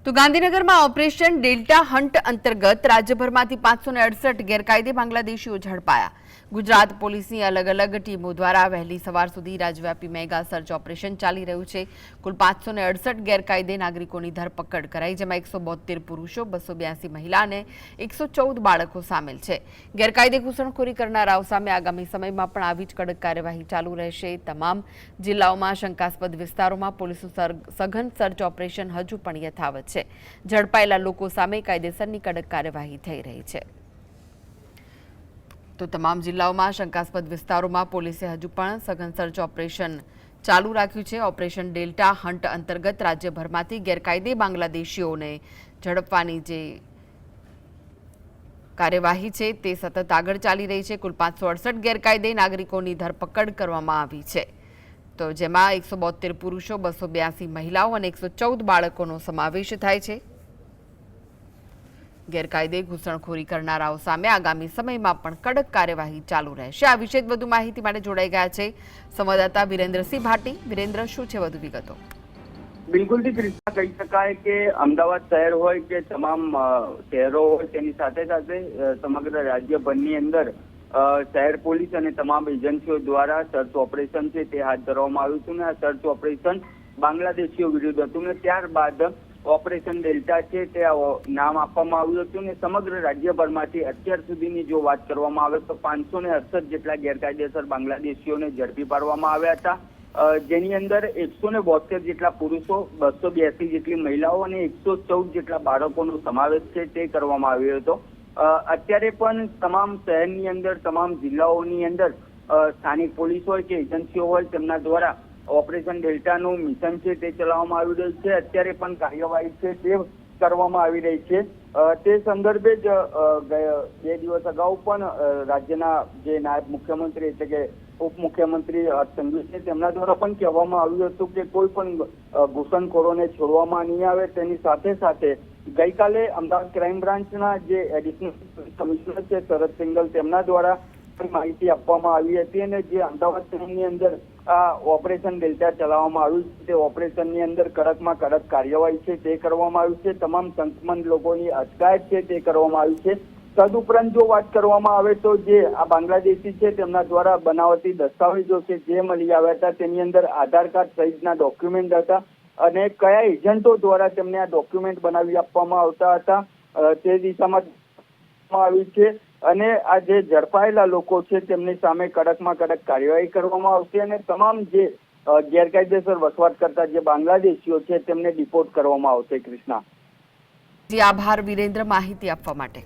તો ગાંધીનગરમાં operation delta hunt અંતર્ગત રાજ્યભરમાંથી 568 ગેરકાયદે બાંગ્લાદેશીઓ ઝડપાયા। ગુજરાત પોલીસની અલગ અલગ ટીમો દ્વારા વહેલી સવાર સુધી રાજ્યવ્યાપી મેગા સર્ચ ઓપરેશન ચાલી રહ્યું છે। કુલ 568 ગેરકાયદે નાગરિકોની ધરપકડ કરાઈ, જેમાં 172 પુરુષો, 282 મહિલા અને 114 બાળકો સામેલ છે। ગેરકાયદે ઘૂસણખોરી કરનારાઓ સામે આગામી સમયમાં પણ આવી જ કડક કાર્યવાહી ચાલુ રહેશે। તમામ જિલ્લાઓમાં શંકાસ્પદ વિસ્તારોમાં પોલીસનું સઘન સર્ચ ઓપરેશન હજુ પણ યથાવત છે। ઝડપાયેલા લોકો સામે કાયદેસરની કડક કાર્યવાહી થઈ રહી છે। તો તમામ જિલ્લાઓમાં શંકાસ્પદ વિસ્તારોમાં પોલીસે હજુ પણ સઘન સર્ચ ઓપરેશન ચાલુ રાખ્યું છે। ઓપરેશન ડેલ્ટા હન્ટ અંતર્ગત રાજ્યભરમાંથી ગેરકાયદે બાંગ્લાદેશીઓને ઝડપવાની જે કાર્યવાહી છે તે સતત આગળ ચાલી રહી છે। કુલ 568 ગેરકાયદે નાગરિકોની ધરપકડ કરવામાં આવી છે, તો જેમાં 172 પુરુષો, 282 મહિલાઓ અને 114 બાળકોનો સમાવેશ થાય છે। ગેરકાયદે ઘૂસણખોરી કરનારાઓ સામે આગામી સમયમાં પણ કડક કાર્યવાહી ચાલુ રહેશે। આ વિશે વધુ માહિતી માટે જોડાઈ ગયા છે સંવાદદાતા વિરેન્દ્રસિંહ ભાટી। વિરેન્દ્ર, શું છે વધુ વિગતો? બિલકુલ થી કૃષ્ણા, કહી શકાય કે અમદાવાદ શહેર હોય કે તમામ શહેરો હોય, તેની સાથે સાથે સમગ્ર રાજ્યભરની અંદર શહેર પોલીસ અને તમામ એજન્સીઓ દ્વારા સર્ચ ઓપરેશન છે તે હાથ ધરવામાં આવ્યું હતું ને આ સર્ચ ઓપરેશન બાંગ્લાદેશીઓ વિરુદ્ધ હતું ને ત્યારબાદ ઓપરેશન ડેલ્ટા છે તે નામ આપવામાં આવ્યું હતું ને સમગ્ર રાજ્યભરમાંથી અત્યાર સુધીની જો વાત કરવામાં આવે તો 568 જેટલા ગેરકાયદેસર બાંગ્લાદેશીઓને ઝડપી પાડવામાં આવ્યા હતા, જેની અંદર 172 જેટલા પુરુષો, 282 જેટલી મહિલાઓ અને 114 જેટલા બાળકોનો સમાવેશ છે તે કરવામાં આવ્યો હતો। અત્યારે પણ તમામ શહેરની અંદર, તમામ જિલ્લાઓની અંદર સ્થાનિક પોલીસ હોય કે એજન્સીઓ હોય તેમના દ્વારા ઓપરેશન ડેલ્ટાનું મિશન છે તે ચલાવવામાં આવી રહ્યું છે। અત્યારે પણ કાર્યવાહી છે તે કરવામાં આવી રહી છે। તે સંદર્ભે જ 2 દિવસ અગાઉ પણ રાજ્યના જે નાયબ મુખ્યમંત્રી એટલે કે ઉપમુખ્યમંત્રી હર્ષ સંઘવી છે તેમના દ્વારા પણ કહેવામાં આવ્યું હતું કે કોઈ પણ ઘૂસણખોરોને છોડવામાં નહીં આવે। તેની સાથે સાથે ગઈકાલે અમદાવાદ ક્રાઇમ બ્રાન્ચના જે એડિશનલ કમિશનર છે શરદ સિંઘલ, તેમના દ્વારા માહિતી આપવામાં આવી હતી અને જે અમદાવાદ શહેરની અંદર આ ઓપરેશન ડેલ્ટા ચલાવવામાં આવ્યું છે તે ઓપરેશનની અંદર કડકમાં કડક કાર્યવાહી છે તે કરવામાં આવી છે। તમામ શંકમંદ લોકોની અટકાયત છે તે કરવામાં આવી છે। તદુપરાંત જો વાત કરવામાં આવે તો જે આ બાંગ્લાદેશી છે તેમના દ્વારા બનાવટી દસ્તાવેજો છે જે મળી આવ્યા હતા, તેની અંદર આધાર કાર્ડ સહિતના ડોક્યુમેન્ટ હતા અને કયા એજન્ટો દ્વારા તેમને આ ડોક્યુમેન્ટ બનાવી આપવામાં આવતા હતા તે દિશામાં આવી છે અને આ જે ઝડપાયેલા લોકો છે તેમની સામે કડકમાં કડક કાર્યવાહી કરવામાં આવશે અને તમામ જે ગેરકાયદેસર વસવાટ કરતા જે બાંગ્લાદેશીઓ છે તેમને ડિપોર્ટ કરવામાં આવશે। કૃષ્ણા, આભાર વિરેન્દ્ર માહિતી આપવા માટે।